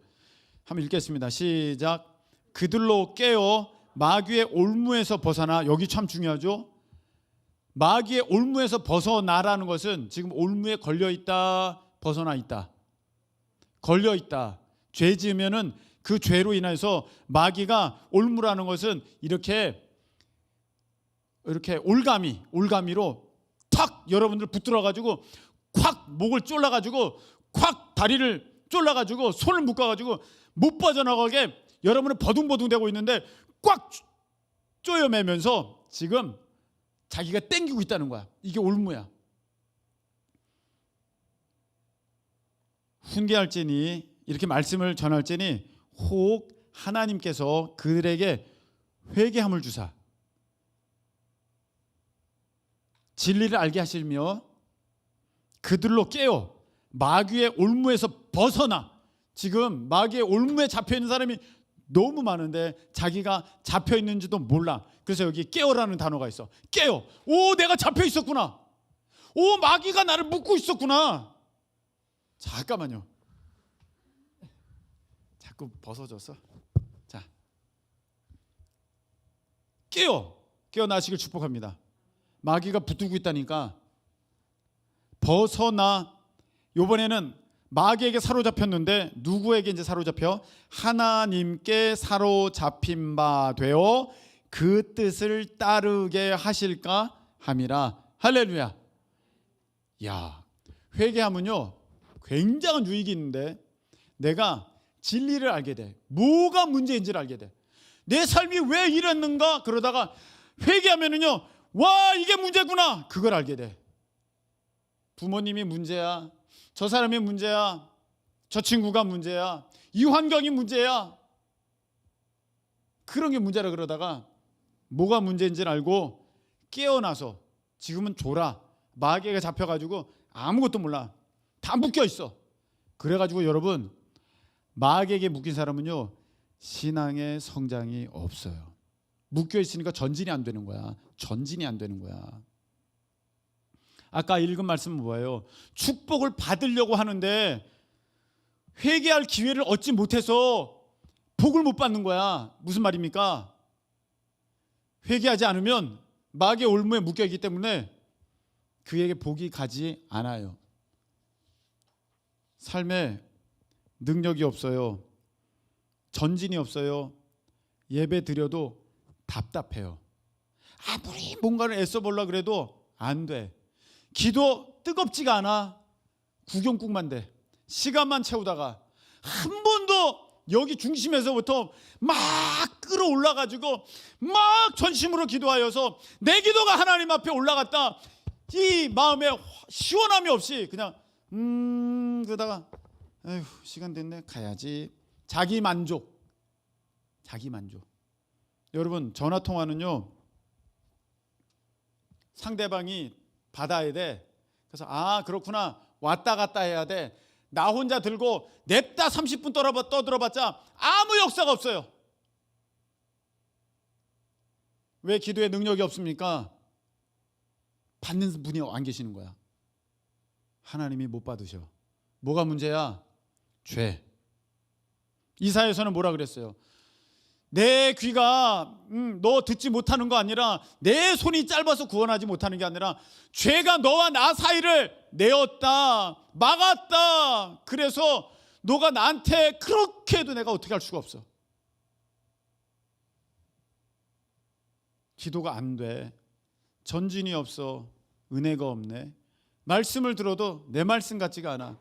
한번 읽겠습니다. 시작. 그들로 깨어 마귀의 올무에서 벗어나. 여기 참 중요하죠. 마귀의 올무에서 벗어나라는 것은 지금 올무에 걸려있다, 벗어나 있다, 걸려있다. 죄 지으면은 그 죄로 인해서 마귀가, 올무라는 것은 이렇게 올가미로 탁 여러분들 붙들어가지고 콱 목을 쫄라가지고 콱 다리를 쫄라가지고 손을 묶어가지고 못 빠져나가게 여러분은 버둥버둥대고 있는데 꽉 쪼여매면서 지금 자기가 땡기고 있다는 거야. 이게 올무야. 훈계할지니, 이렇게 말씀을 전할지니 혹 하나님께서 그들에게 회개함을 주사 진리를 알게 하시며 그들로 깨어 마귀의 올무에서 벗어나. 지금 마귀의 올무에 잡혀있는 사람이 너무 많은데 자기가 잡혀있는지도 몰라. 그래서 여기 깨어라는 단어가 있어. 깨어. 오, 내가 잡혀있었구나. 오, 마귀가 나를 묶고 있었구나. 잠깐만요. 자꾸 벗어져서. 자, 깨어나시길 축복합니다. 마귀가 붙들고 있다니까 벗어나. 이번에는 마귀에게 사로잡혔는데 누구에게 이제 사로잡혀? 하나님께 사로잡힌 바 되어 그 뜻을 따르게 하실까 함이라. 할렐루야. 야, 회개하면요 굉장한 유익이 있는데, 내가 진리를 알게 돼. 뭐가 문제인지를 알게 돼. 내 삶이 왜 이랬는가? 그러다가 회개하면은요, 와, 이게 문제구나. 그걸 알게 돼. 부모님이 문제야, 저 사람이 문제야, 저 친구가 문제야, 이 환경이 문제야, 그런 게 문제라. 그러다가 뭐가 문제인지를 알고 깨어나서 지금은 졸아. 마귀에게 잡혀가지고 아무것도 몰라. 다 묶여 있어. 그래가지고 여러분, 마귀에게 묶인 사람은요 신앙의 성장이 없어요. 묶여 있으니까 전진이 안 되는 거야. 전진이 안 되는 거야. 아까 읽은 말씀은 뭐예요? 축복을 받으려고 하는데 회개할 기회를 얻지 못해서 복을 못 받는 거야. 무슨 말입니까? 회개하지 않으면 마귀의 올무에 묶여 있기 때문에 그에게 복이 가지 않아요. 삶에 능력이 없어요. 전진이 없어요. 예배 드려도 답답해요. 아무리 뭔가를 애써 보려고 그래도 안 돼. 기도 뜨겁지가 않아. 구경국만 돼. 시간만 채우다가 한 번도 여기 중심에서부터 막 끌어올라가지고 막 전심으로 기도하여서 내 기도가 하나님 앞에 올라갔다. 이 마음에 시원함이 없이 그냥 그러다가 에휴 시간 됐네 가야지. 자기 만족. 여러분 전화 통화는요 상대방이 받아야 돼. 그래서 아 그렇구나 왔다 갔다 해야 돼. 나 혼자 들고 냅다 30분 떠들어봤자 아무 역사가 없어요. 왜 기도에 능력이 없습니까? 받는 분이 안 계시는 거야. 하나님이 못 받으셔. 뭐가 문제야? 죄. 이사야서는 뭐라 그랬어요? 내 귀가 너 듣지 못하는 거 아니라 내 손이 짧아서 구원하지 못하는 게 아니라 죄가 너와 나 사이를 내었다 막았다. 그래서 너가 나한테 그렇게 해도 내가 어떻게 할 수가 없어. 기도가 안 돼. 전진이 없어. 은혜가 없네. 말씀을 들어도 내 말씀 같지가 않아.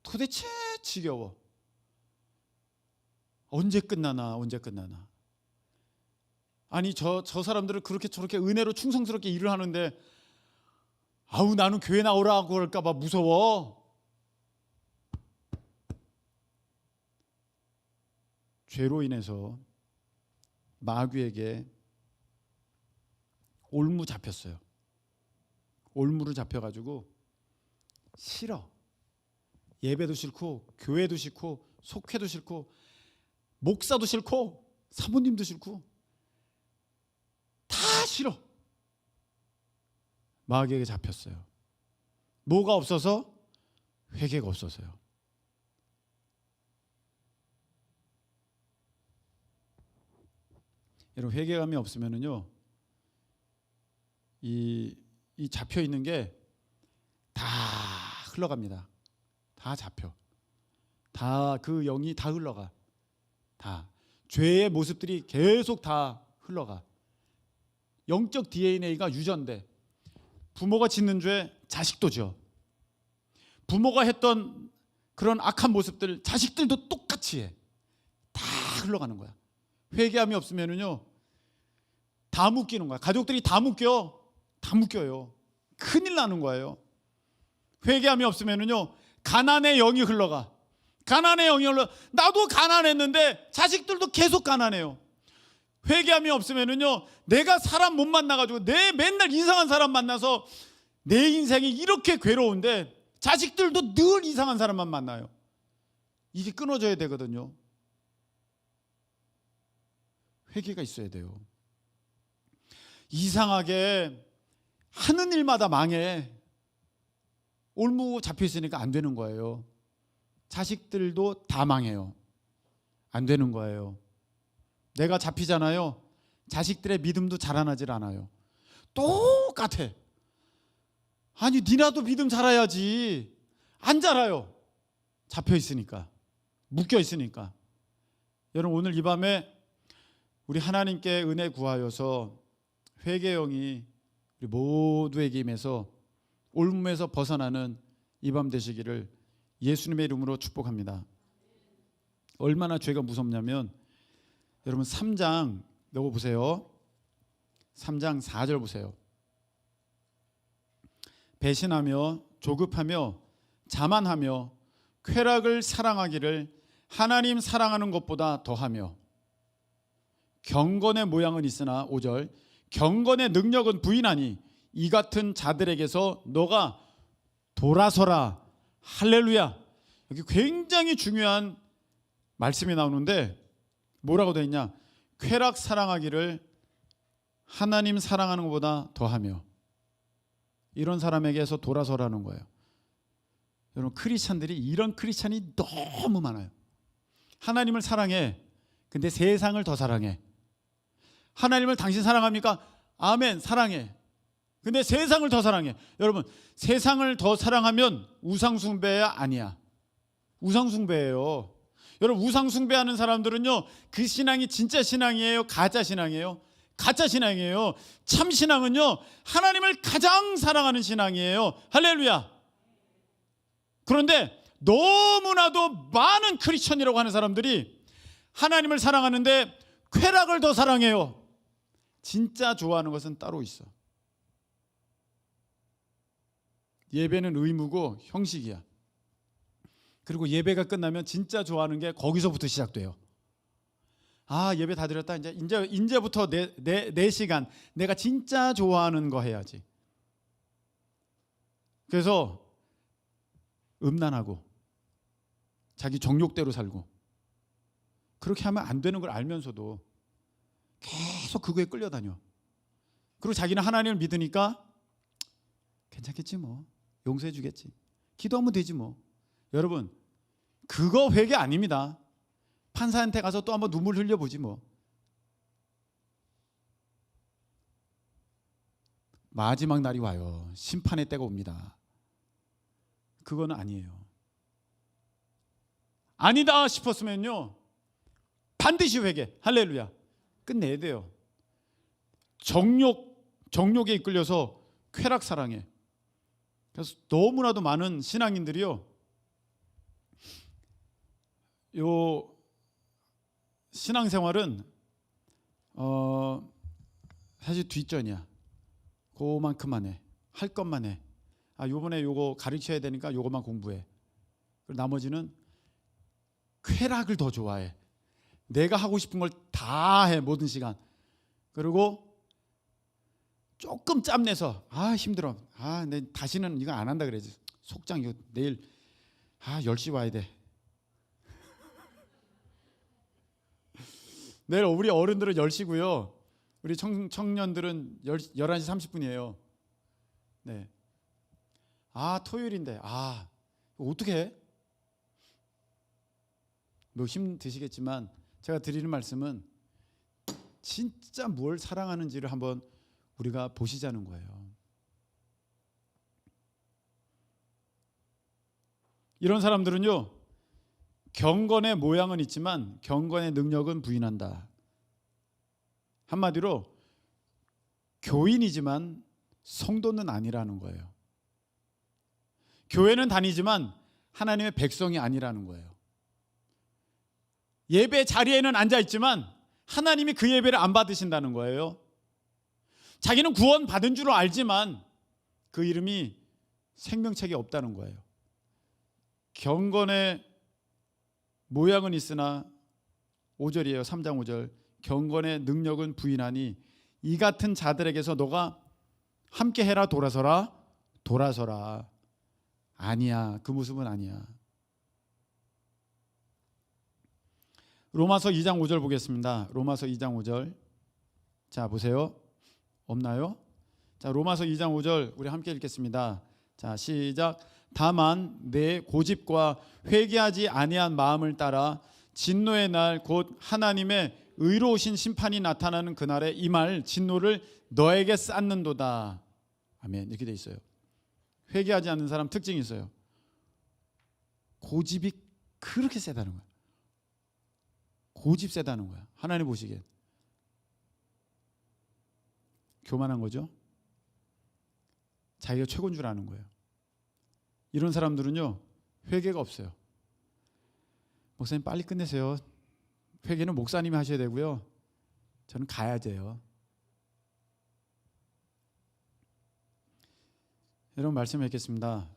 도대체 지겨워. 언제 끝나나. 아니 저 사람들은 그렇게 저렇게 은혜로 충성스럽게 일을 하는데 아우 나는 교회 나오라고 할까 봐 무서워. 죄로 인해서 마귀에게 올무 잡혔어요. 올무를 잡혀가지고 싫어. 예배도 싫고 교회도 싫고 속회도 싫고 목사도 싫고 사모님도 싫고 다 싫어. 마귀에게 잡혔어요. 뭐가 없어서? 회개가 없어서요. 여러분 회개감이 없으면은요 이 잡혀 있는 게 다 흘러갑니다. 다 잡혀. 다 그 영이 다 흘러가. 다 죄의 모습들이 계속 다 흘러가. 영적 DNA가 유전돼. 부모가 짓는 죄 자식도 지어. 부모가 했던 그런 악한 모습들 자식들도 똑같이 해. 다 흘러가는 거야. 회개함이 없으면은요 다 묶이는 거야. 가족들이 다 묶여요. 큰일 나는 거예요. 회개함이 없으면은요 가난의 영이 흘러가. 나도 가난했는데 자식들도 계속 가난해요. 회개함이 없으면은요 내가 사람 못 만나가지고 내 맨날 이상한 사람 만나서 내 인생이 이렇게 괴로운데 자식들도 늘 이상한 사람만 만나요. 이게 끊어져야 되거든요. 회개가 있어야 돼요. 이상하게 하는 일마다 망해. 올무 잡혀 있으니까 안 되는 거예요. 자식들도 다 망해요. 안 되는 거예요. 내가 잡히잖아요. 자식들의 믿음도 자라나질 않아요. 똑같아. 아니 니나도 믿음 자라야지. 안 자라요. 잡혀 있으니까. 묶여 있으니까. 여러분 오늘 이 밤에 우리 하나님께 은혜 구하여서 회개영이 우리 모두에게 임해서 올무에서 벗어나는 이 밤 되시기를 예수님의 이름으로 축복합니다. 얼마나 죄가 무섭냐면 여러분 3장 요거 보세요. 3장 4절 보세요. 배신하며 조급하며 자만하며 쾌락을 사랑하기를 하나님 사랑하는 것보다 더하며 경건의 모양은 있으나 5절 경건의 능력은 부인하니 이 같은 자들에게서 너가 돌아서라. 할렐루야. 여기 굉장히 중요한 말씀이 나오는데 뭐라고 되어 있냐? 쾌락 사랑하기를 하나님 사랑하는 것보다 더하며. 이런 사람에게서 돌아서라는 거예요. 여러분 크리스찬들이 이런 크리스찬이 너무 많아요. 하나님을 사랑해. 근데 세상을 더 사랑해. 하나님을 당신 사랑합니까? 아멘 사랑해. 근데 세상을 더 사랑해. 여러분 세상을 더 사랑하면 우상숭배야? 아니야. 우상숭배예요. 여러분 우상숭배하는 사람들은요 그 신앙이 진짜 신앙이에요? 가짜 신앙이에요? 가짜 신앙이에요. 참 신앙은요 하나님을 가장 사랑하는 신앙이에요. 할렐루야. 그런데 너무나도 많은 크리스천이라고 하는 사람들이 하나님을 사랑하는데 쾌락을 더 사랑해요. 진짜 좋아하는 것은 따로 있어. 예배는 의무고 형식이야. 그리고 예배가 끝나면 진짜 좋아하는 게 거기서부터 시작돼요. 아, 예배 다 드렸다. 이제부터 내 시간, 내가 진짜 좋아하는 거 해야지. 그래서 음란하고 자기 정욕대로 살고, 그렇게 하면 안 되는 걸 알면서도 계속 그거에 끌려다녀. 그리고 자기는 하나님을 믿으니까 괜찮겠지 뭐, 용서해 주겠지, 기도하면 되지 뭐. 여러분, 그거 회개 아닙니다. 판사한테 가서 또 한번 눈물 흘려보지 뭐. 마지막 날이 와요. 심판의 때가 옵니다. 그거는 아니에요. 아니다 싶었으면요, 반드시 회개, 할렐루야, 끝내야 돼요. 정욕에 이끌려서 쾌락 사랑해. 그래서 너무나도 많은 신앙인들이요, 요 신앙생활은 사실 뒷전이야. 그만큼만 해. 할 것만 해. 아, 요번에 요거 가르쳐야 되니까 요거만 공부해. 그리고 나머지는 쾌락을 더 좋아해. 내가 하고 싶은 걸 다 해, 모든 시간. 그리고 조금 짬내서, 아 힘들어, 아 내 다시는 이거 안 한다 그래야지, 속장 이거 내일 10시 와야 돼. 내일 우리 어른들은 10시고요. 우리 청년들은 11시 30분이에요. 네. 아, 토요일인데, 어떻게 해? 뭐 힘드시겠지만 제가 드리는 말씀은 진짜 뭘 사랑하는지를 한번 우리가 보시자는 거예요. 이런 사람들은요, 경건의 모양은 있지만 경건의 능력은 부인한다. 한마디로 교인이지만 성도는 아니라는 거예요. 교회는 다니지만 하나님의 백성이 아니라는 거예요. 예배 자리에는 앉아 있지만 하나님이 그 예배를 안 받으신다는 거예요. 자기는 구원 받은 줄 알지만 그 이름이 생명책에 없다는 거예요. 경건의 모양은 있으나 5절이에요. 3장 5절. 경건의 능력은 부인하니 이 같은 자들에게서 너가 함께 해라, 돌아서라. 아니야, 그 모습은 아니야. 로마서 2장 5절 보겠습니다. 로마서 2장 5절. 자, 보세요. 없나요? 자, 로마서 2장 5절 우리 함께 읽겠습니다. 자, 시작. 다만 내 고집과 회개하지 아니한 마음을 따라 진노의 날 곧 하나님의 의로우신 심판이 나타나는 그날에 이 말 진노를 너에게 쌓는도다. 아멘. 이렇게 돼 있어요. 회개하지 않는 사람 특징이 있어요. 고집이 그렇게 세다는 거야. 고집 세다는 거야. 하나님 보시기엔 교만한 거죠. 자기가 최고인 줄 아는 거예요. 이런 사람들은요, 회개가 없어요. 목사님 빨리 끝내세요. 회개는 목사님이 하셔야 되고요, 저는 가야 돼요. 여러분, 말씀을 읽겠습니다.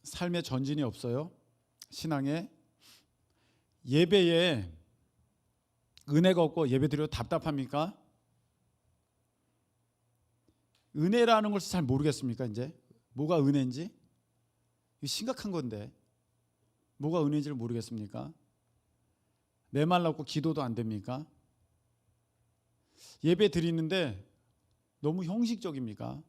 삶의 전진이 없어요. 신앙에, 예배에 은혜가 없고 예배 드려도 답답합니까? 은혜라는 것을 잘 모르겠습니까? 이제 뭐가 은혜인지? 이거 심각한 건데 뭐가 은혜인지를 모르겠습니까? 메말랐고 기도도 안 됩니까? 예배 드리는데 너무 형식적입니까?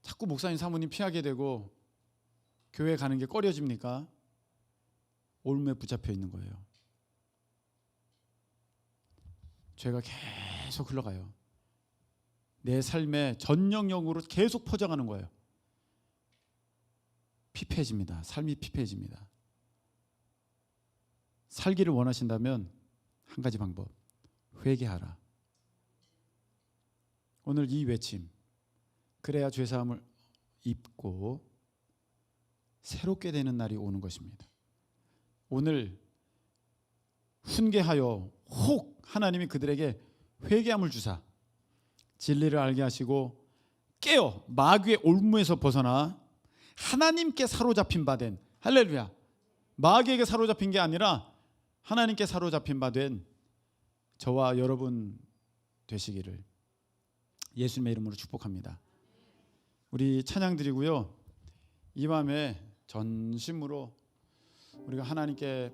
자꾸 목사님 사모님 피하게 되고 교회 가는 게 꺼려집니까? 올무에 붙잡혀 있는 거예요. 죄가 계속 흘러가요. 내 삶에 전영역으로 계속 퍼져가는 거예요. 피폐해집니다. 삶이 피폐해집니다. 살기를 원하신다면 한 가지 방법, 회개하라. 오늘 이 외침, 그래야 죄사함을 입고 새롭게 되는 날이 오는 것입니다. 오늘 훈계하여 혹 하나님이 그들에게 회개함을 주사 진리를 알게 하시고 깨어 마귀의 올무에서 벗어나 하나님께 사로잡힌 바 된, 할렐루야, 마귀에게 사로잡힌 게 아니라 하나님께 사로잡힌 바 된 저와 여러분 되시기를 예수님의 이름으로 축복합니다. 우리 찬양 드리고요, 이 밤에 전심으로 우리가 하나님께